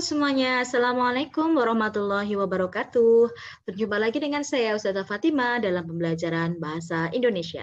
semuanya, Assalamualaikum warahmatullahi wabarakatuh. Berjumpa lagi dengan saya Ustazah Fatima dalam pembelajaran Bahasa Indonesia.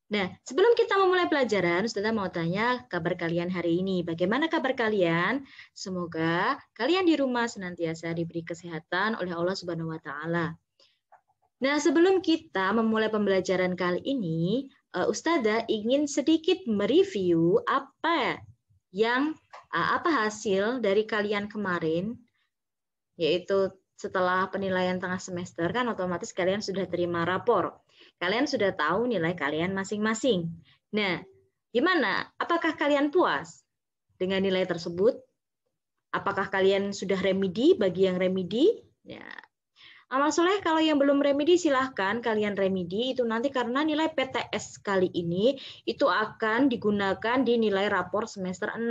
Nah, sebelum kita memulai pelajaran, Ustazah mau tanya kabar kalian hari ini. Bagaimana kabar kalian? Semoga kalian di rumah senantiasa diberi kesehatan oleh Allah Subhanahu wa Ta'ala. Nah, sebelum kita memulai pembelajaran kali ini, Ustazah ingin sedikit mereview apa hasil dari kalian kemarin, yaitu setelah penilaian tengah semester kan otomatis kalian sudah terima rapor. Kalian sudah tahu nilai kalian masing-masing. Nah, gimana? Apakah kalian puas dengan nilai tersebut? Apakah kalian sudah remedi bagi yang remedi? Ya. Amal soleh kalau yang belum remedi silahkan kalian remedi, itu nanti karena nilai PTS kali ini itu akan digunakan di nilai rapor semester 6.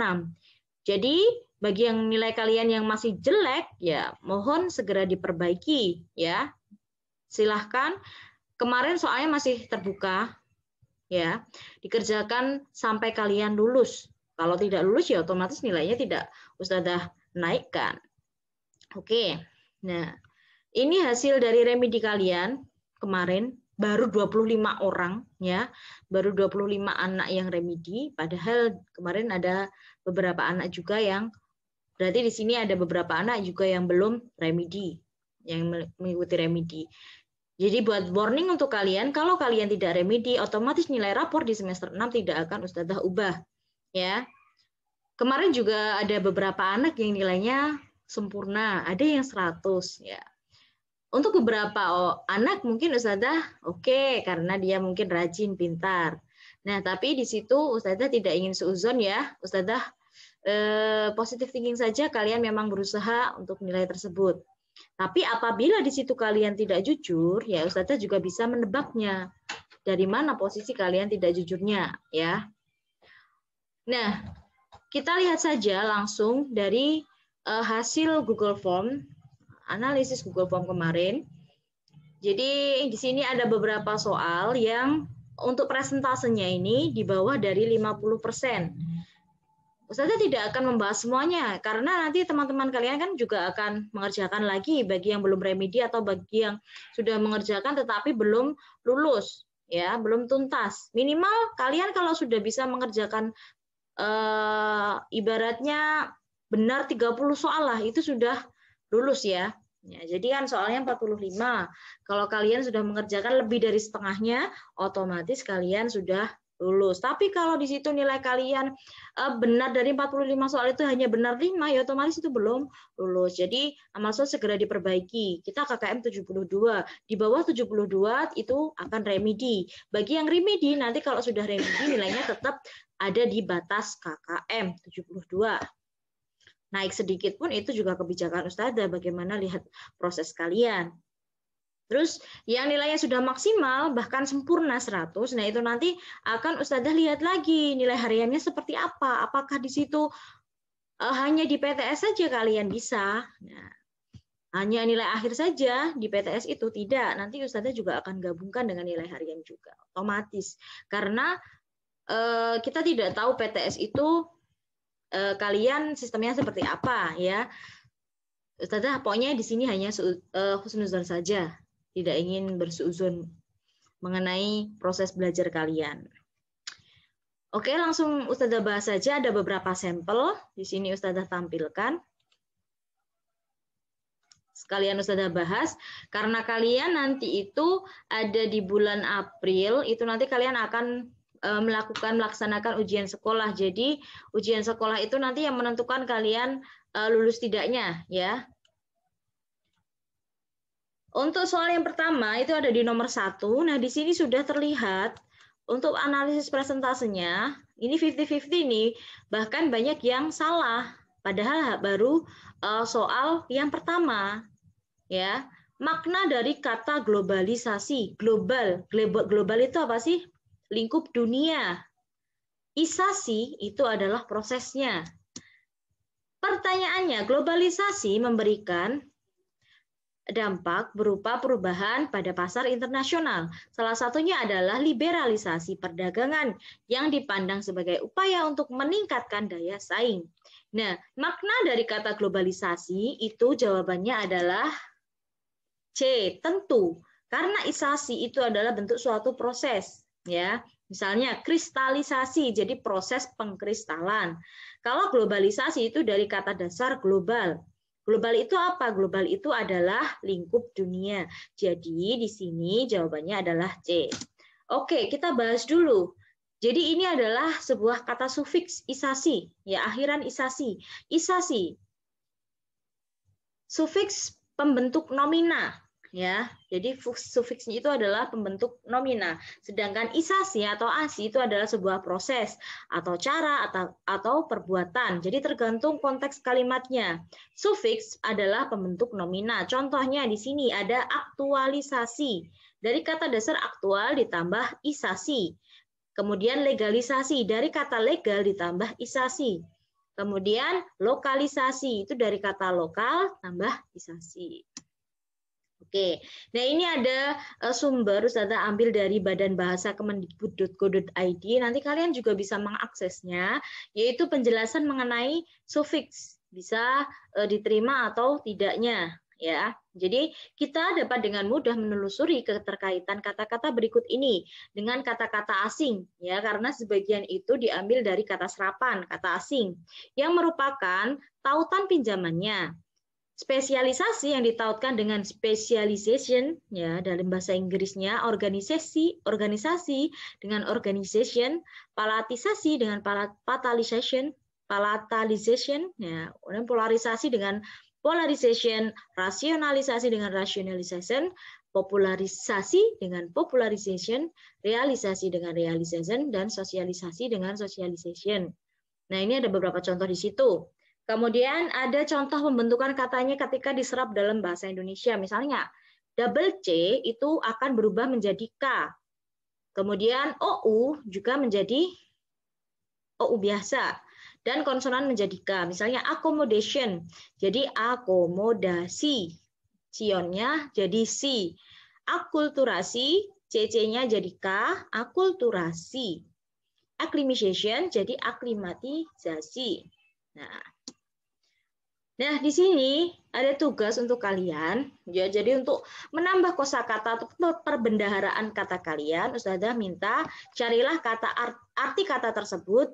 Jadi bagi yang nilai kalian yang masih jelek ya mohon segera diperbaiki ya. Silahkan, kemarin soalnya masih terbuka ya, dikerjakan sampai kalian lulus. Kalau tidak lulus ya otomatis nilainya tidak Ustazah naikkan. Oke. Nah, ini hasil dari remedi kalian kemarin, baru 25 orang ya. Baru 25 anak yang remedi, padahal kemarin ada beberapa anak juga yang berarti di sini ada beberapa anak juga yang belum remedi, yang mengikuti remedi. Jadi buat warning untuk kalian, kalau kalian tidak remedi, otomatis nilai rapor di semester 6 tidak akan Ustazah ubah ya. Kemarin juga ada beberapa anak yang nilainya sempurna, ada yang 100 ya. Untuk beberapa anak mungkin Ustazah oke, karena dia mungkin rajin, pintar. Nah, tapi di situ Ustazah tidak ingin seuzon ya. Ustazah positive thinking saja, kalian memang berusaha untuk nilai tersebut. Tapi apabila di situ kalian tidak jujur, ya Ustazah juga bisa menebaknya. Dari mana posisi kalian tidak jujurnya ya. Nah, kita lihat saja langsung dari hasil Google Form, analisis Google Form kemarin. Jadi di sini ada beberapa soal yang untuk presentasenya ini di bawah dari 50%. Ustazah tidak akan membahas semuanya karena nanti teman-teman kalian kan juga akan mengerjakan lagi bagi yang belum remedi atau bagi yang sudah mengerjakan tetapi belum lulus ya, belum tuntas. Minimal kalian kalau sudah bisa mengerjakan ibaratnya benar 30 soal lah, itu sudah lulus ya. Ya, jadi kan soalnya 45. Kalau kalian sudah mengerjakan lebih dari setengahnya, otomatis kalian sudah lulus. Tapi kalau di situ nilai kalian benar dari 45 soal itu hanya benar 5, ya otomatis itu belum lulus. Jadi amal soleh segera diperbaiki. Kita KKM 72. Di bawah 72 itu akan remedi. Bagi yang remedi, nanti kalau sudah remedi nilainya tetap ada di batas KKM 72. Naik sedikit pun itu juga kebijakan Ustazah, bagaimana lihat proses kalian. Terus yang nilainya sudah maksimal bahkan sempurna 100, nah itu nanti akan Ustazah lihat lagi nilai hariannya seperti apa. Apakah di situ hanya di PTS saja kalian bisa? Nah, hanya nilai akhir saja di PTS itu tidak. Nanti Ustazah juga akan gabungkan dengan nilai harian juga otomatis. Karena kita tidak tahu PTS itu kalian sistemnya seperti apa ya. Ustazah pokoknya di sini hanya husnuzon saja, tidak ingin bersuuzon mengenai proses belajar kalian. Oke, langsung Ustazah bahas saja, ada beberapa sampel di sini Ustazah tampilkan. Sekalian Ustazah bahas, karena kalian nanti itu ada di bulan April, itu nanti kalian akan melaksanakan ujian sekolah. Jadi ujian sekolah itu nanti yang menentukan kalian lulus tidaknya ya. Untuk soal yang pertama itu ada di nomor 1. Nah, di sini sudah terlihat untuk analisis presentasenya ini 50-50 nih, bahkan banyak yang salah. Padahal baru soal yang pertama ya. Makna dari kata globalisasi. Global itu apa sih? Lingkup dunia. Isasi itu adalah prosesnya. Pertanyaannya, globalisasi memberikan dampak berupa perubahan pada pasar internasional. Salah satunya adalah liberalisasi perdagangan yang dipandang sebagai upaya untuk meningkatkan daya saing. Nah, makna dari kata globalisasi itu jawabannya adalah C, tentu. Karena isasi itu adalah bentuk suatu proses, ya. Misalnya kristalisasi, jadi proses pengkristalan. Kalau globalisasi itu dari kata dasar global. Global itu apa? Global itu adalah lingkup dunia. Jadi di sini jawabannya adalah C. Oke, kita bahas dulu. Jadi ini adalah sebuah kata sufiks isasi, ya, akhiran isasi. Isasi. Sufiks pembentuk nomina, ya. Jadi sufiksnya itu adalah pembentuk nomina. Sedangkan isasi atau asi itu adalah sebuah proses atau cara atau perbuatan. Jadi tergantung konteks kalimatnya. Sufiks adalah pembentuk nomina. Contohnya di sini ada aktualisasi. Dari kata dasar aktual ditambah isasi. Kemudian legalisasi, dari kata legal ditambah isasi. Kemudian lokalisasi, itu dari kata lokal tambah isasi. Oke, nah ini ada sumber Ustazah ambil dari Badan Bahasa Kemendikbud.go.id. Nanti kalian juga bisa mengaksesnya, yaitu penjelasan mengenai sufiks, bisa diterima atau tidaknya. Ya, jadi kita dapat dengan mudah menelusuri keterkaitan kata-kata berikut ini dengan kata-kata asing, ya, karena sebagian itu diambil dari kata serapan, kata asing, yang merupakan tautan pinjamannya. Spesialisasi yang ditautkan dengan specialization, ya, dalam bahasa Inggrisnya organisasi dengan organization, palatisasi dengan palatalization, ya, kemudian polarisasi dengan polarization, rasionalisasi dengan rationalization, popularisasi dengan popularization, realisasi dengan realization, dan sosialisasi dengan socialization. Nah, ini ada beberapa contoh di situ. Kemudian ada contoh pembentukan katanya ketika diserap dalam bahasa Indonesia. Misalnya, double C itu akan berubah menjadi K. Kemudian OU juga menjadi OU biasa. Dan konsonan menjadi K. Misalnya accommodation, jadi akomodasi. Sionnya jadi C. Akulturasi, CC-nya jadi K, akulturasi. Acclimatization, jadi aklimatisasi. Nah, di sini ada tugas untuk kalian. Ya, jadi untuk menambah kosakata atau perbendaharaan kata kalian, Ustazah minta carilah arti kata tersebut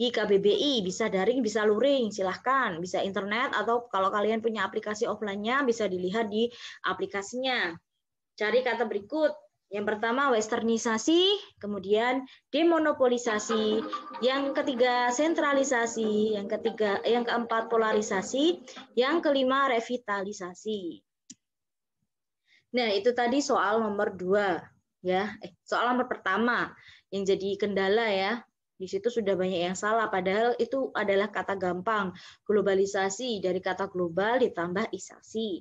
di KBBI, bisa daring, bisa luring, silahkan, bisa internet, atau kalau kalian punya aplikasi offline-nya, bisa dilihat di aplikasinya. Cari kata berikut. Yang pertama, westernisasi, kemudian demonopolisasi, yang ketiga, sentralisasi, yang keempat, polarisasi, yang kelima, revitalisasi. Nah, itu tadi soal nomor 2. Ya, soal nomor pertama, yang jadi kendala ya. Di situ sudah banyak yang salah, padahal itu adalah kata gampang. Globalisasi, dari kata global ditambah isasi.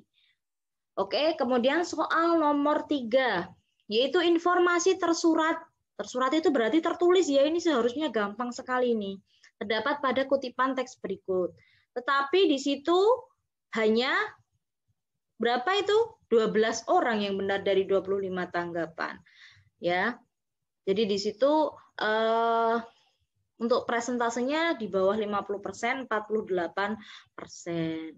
Oke, kemudian soal nomor 3, yaitu informasi tersurat. Tersurat itu berarti tertulis ya, ini seharusnya gampang sekali nih. Terdapat pada kutipan teks berikut. Tetapi di situ hanya berapa itu? 12 orang yang benar dari 25 tanggapan. Ya. Jadi di situ untuk presentasenya di bawah 50%, 48%.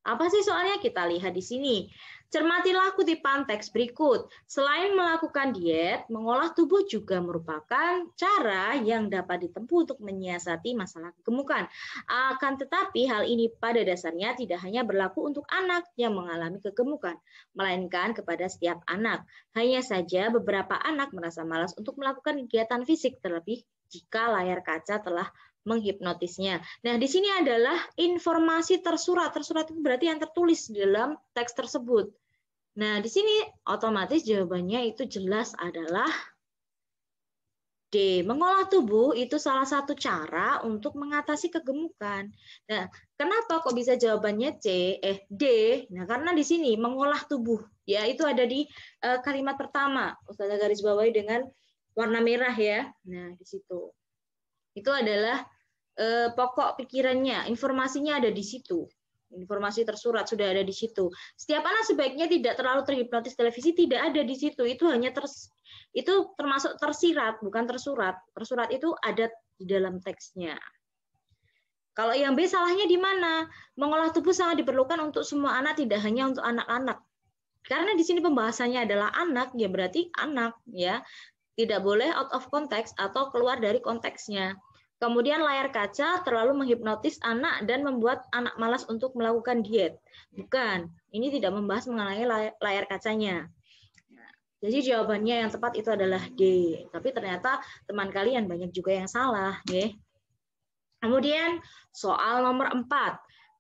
Apa sih soalnya? Kita lihat di sini. Cermatilah kutipan teks berikut. Selain melakukan diet, mengolah tubuh juga merupakan cara yang dapat ditempuh untuk menyiasati masalah kegemukan. Akan tetapi hal ini pada dasarnya tidak hanya berlaku untuk anak yang mengalami kegemukan, melainkan kepada setiap anak. Hanya saja beberapa anak merasa malas untuk melakukan kegiatan fisik, terlebih jika layar kaca telah menghipnotisnya. Nah, di sini adalah informasi tersurat. Tersurat itu berarti yang tertulis di dalam teks tersebut. Nah, di sini otomatis jawabannya itu jelas adalah D. Mengolah tubuh itu salah satu cara untuk mengatasi kegemukan. Nah, kenapa kok bisa jawabannya D? Nah, karena di sini mengolah tubuh, ya itu ada di kalimat pertama. Ustazah garis bawahi dengan warna merah ya. Nah, di situ. Itu adalah pokok pikirannya, informasinya ada di situ. Informasi tersurat sudah ada di situ. Setiap anak sebaiknya tidak terlalu terhipnotis televisi, tidak ada di situ. Itu hanya itu termasuk tersirat, bukan tersurat. Tersurat itu ada di dalam teksnya. Kalau yang B salahnya di mana? Mengolah tubuh sangat diperlukan untuk semua anak, tidak hanya untuk anak-anak. Karena di sini pembahasannya adalah anak, ya berarti anak, ya. Tidak boleh out of context atau keluar dari konteksnya. Kemudian layar kaca terlalu menghipnotis anak dan membuat anak malas untuk melakukan diet. Bukan, ini tidak membahas mengenai layar kacanya. Jadi jawabannya yang tepat itu adalah D. Tapi ternyata teman kalian banyak juga yang salah. Kemudian soal nomor 4.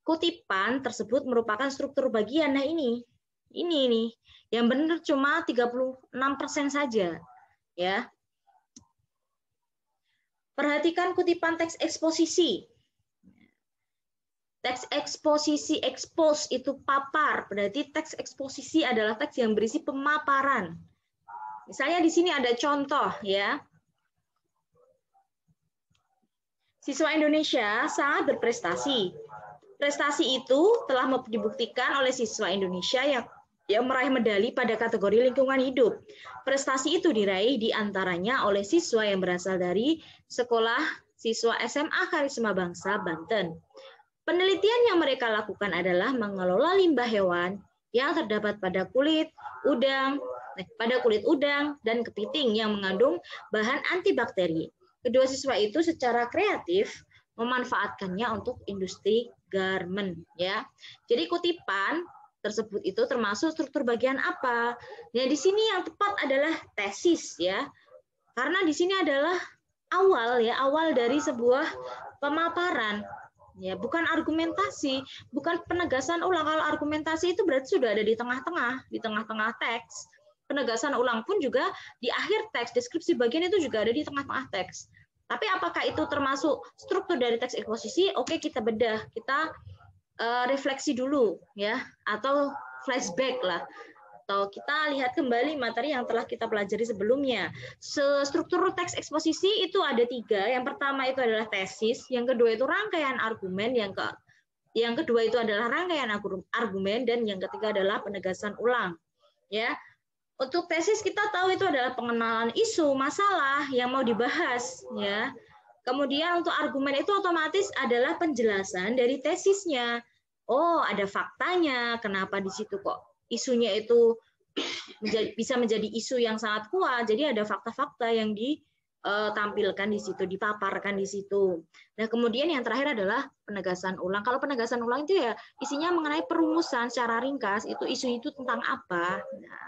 Kutipan tersebut merupakan struktur bagian. Nah ini nih. Yang benar cuma 36% saja. Ya. Perhatikan kutipan teks eksposisi. Teks eksposisi, expose itu papar. Berarti teks eksposisi adalah teks yang berisi pemaparan. Misalnya di sini ada contoh ya. Siswa Indonesia sangat berprestasi. Prestasi itu telah dibuktikan oleh siswa Indonesia yang meraih medali pada kategori lingkungan hidup. Prestasi itu diraih diantaranya oleh siswa yang berasal dari sekolah siswa SMA Karisma Bangsa, Banten. Penelitian yang mereka lakukan adalah mengelola limbah hewan yang terdapat pada kulit udang dan kepiting yang mengandung bahan antibakteri. Kedua siswa itu secara kreatif memanfaatkannya untuk industri garmen. Ya, jadi kutipan tersebut itu termasuk struktur bagian apa? Nah, di sini yang tepat adalah tesis ya. Karena di sini adalah awal dari sebuah pemaparan. Ya, bukan argumentasi, bukan penegasan ulang. Kalau argumentasi itu berarti sudah ada di tengah-tengah teks. Penegasan ulang pun juga di akhir teks, deskripsi bagian itu juga ada di tengah-tengah teks. Tapi apakah itu termasuk struktur dari teks eksposisi? Oke, kita bedah, kita refleksi dulu ya, atau flashback lah, atau kita lihat kembali materi yang telah kita pelajari sebelumnya. Struktur teks eksposisi itu ada 3. Yang pertama itu adalah tesis, yang kedua itu rangkaian argumen, yang kedua itu adalah rangkaian argumen, dan yang ketiga adalah penegasan ulang. Ya, untuk tesis kita tahu itu adalah pengenalan isu masalah yang mau dibahas. Ya, kemudian untuk argumen itu otomatis adalah penjelasan dari tesisnya. Oh, ada faktanya, kenapa di situ kok isunya itu bisa menjadi isu yang sangat kuat. Jadi ada fakta-fakta yang ditampilkan di situ, dipaparkan di situ. Nah, kemudian yang terakhir adalah penegasan ulang. Kalau penegasan ulang itu ya isinya mengenai perumusan secara ringkas, itu isu itu tentang apa. Nah,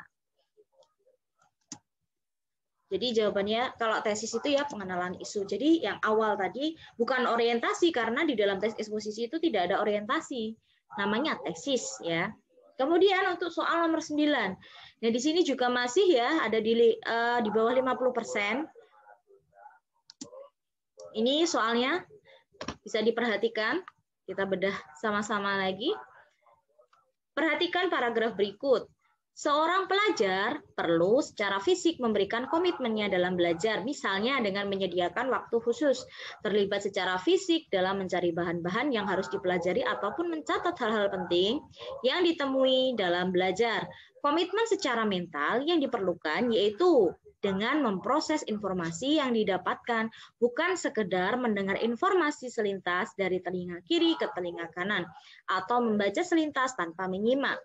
jadi jawabannya kalau tesis itu ya pengenalan isu. Jadi yang awal tadi bukan orientasi, karena di dalam teks eksposisi itu tidak ada orientasi. Namanya tesis ya. Kemudian untuk soal nomor 9. Nah, di sini juga masih ya ada di bawah 50%. Ini soalnya bisa diperhatikan. Kita bedah sama-sama lagi. Perhatikan paragraf berikut. Seorang pelajar perlu secara fisik memberikan komitmennya dalam belajar, misalnya dengan menyediakan waktu khusus, terlibat secara fisik dalam mencari bahan-bahan yang harus dipelajari ataupun mencatat hal-hal penting yang ditemui dalam belajar. Komitmen secara mental yang diperlukan yaitu dengan memproses informasi yang didapatkan, bukan sekedar mendengar informasi selintas dari telinga kiri ke telinga kanan, atau membaca selintas tanpa menyimak.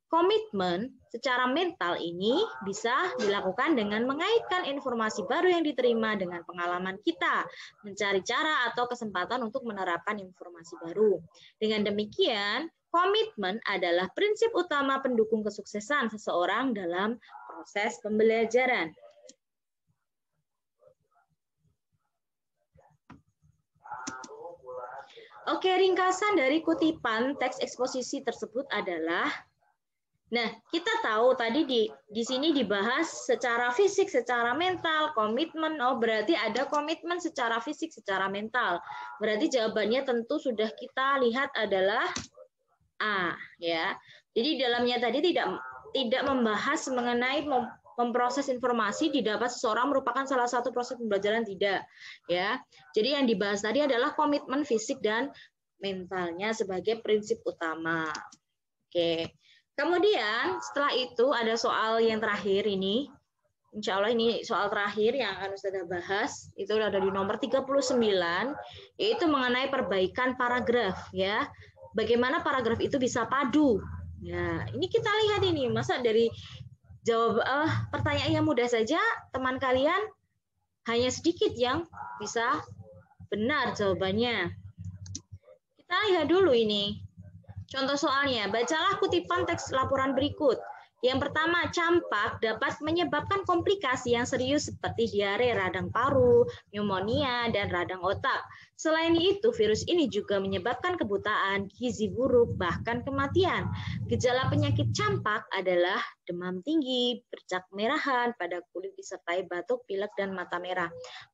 Komitmen secara mental ini bisa dilakukan dengan mengaitkan informasi baru yang diterima dengan pengalaman kita, mencari cara atau kesempatan untuk menerapkan informasi baru. Dengan demikian, komitmen adalah prinsip utama pendukung kesuksesan seseorang dalam proses pembelajaran. Oke, ringkasan dari kutipan teks eksposisi tersebut adalah, nah, kita tahu tadi di sini dibahas secara fisik, secara mental, komitmen. Oh, berarti ada komitmen secara fisik, secara mental. Berarti jawabannya tentu sudah kita lihat adalah A, ya. Jadi dalamnya tadi tidak membahas mengenai memproses informasi didapat seseorang merupakan salah satu proses pembelajaran, tidak, ya. Jadi yang dibahas tadi adalah komitmen fisik dan mentalnya sebagai prinsip utama. Oke. Kemudian setelah itu ada soal yang terakhir ini. Insya Allah ini soal terakhir yang akan Ustazah bahas. Itu ada di nomor 39, yaitu mengenai perbaikan paragraf ya. Bagaimana paragraf itu bisa padu. Ya, ini kita lihat ini, masa dari jawab pertanyaan yang mudah saja teman kalian hanya sedikit yang bisa benar jawabannya. Kita lihat dulu ini. Contoh soalnya, bacalah kutipan teks laporan berikut. Yang pertama, campak dapat menyebabkan komplikasi yang serius seperti diare, radang paru, pneumonia, dan radang otak. Selain itu, virus ini juga menyebabkan kebutaan, gizi buruk, bahkan kematian. Gejala penyakit campak adalah demam tinggi, bercak kemerahan pada kulit disertai batuk, pilek, dan mata merah.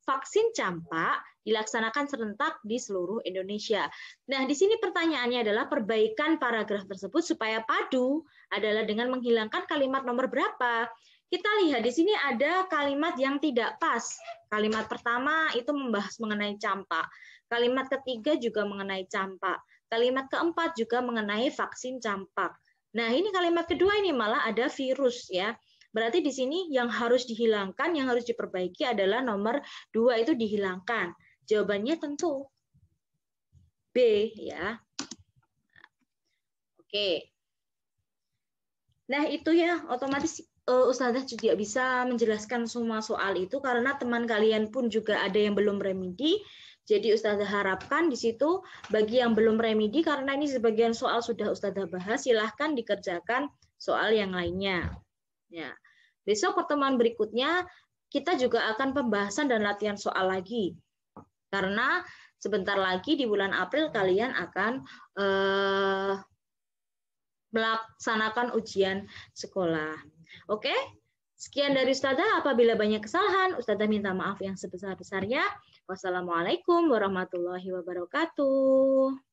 Vaksin campak dilaksanakan serentak di seluruh Indonesia. Nah, di sini pertanyaannya adalah perbaikan paragraf tersebut supaya padu adalah dengan menghilangkan kalimat nomor berapa. Kita lihat di sini ada kalimat yang tidak pas. Kalimat pertama itu membahas mengenai campak. Kalimat ketiga juga mengenai campak. Kalimat keempat juga mengenai vaksin campak. Nah, ini kalimat kedua ini malah ada virus ya. Berarti di sini yang harus dihilangkan, yang harus diperbaiki adalah nomor 2 itu dihilangkan. Jawabannya tentu B ya. Oke. Nah, itu ya otomatis Ustazah juga bisa menjelaskan semua soal itu karena teman kalian pun juga ada yang belum remedi. Jadi Ustazah harapkan di situ bagi yang belum remedi karena ini sebagian soal sudah Ustazah bahas, silahkan dikerjakan soal yang lainnya. Ya. Besok pertemuan berikutnya kita juga akan pembahasan dan latihan soal lagi. Karena sebentar lagi di bulan April kalian akan melaksanakan ujian sekolah. Oke? Sekian dari Ustazah. Apabila banyak kesalahan, Ustazah minta maaf yang sebesar-besarnya. Wassalamualaikum warahmatullahi wabarakatuh.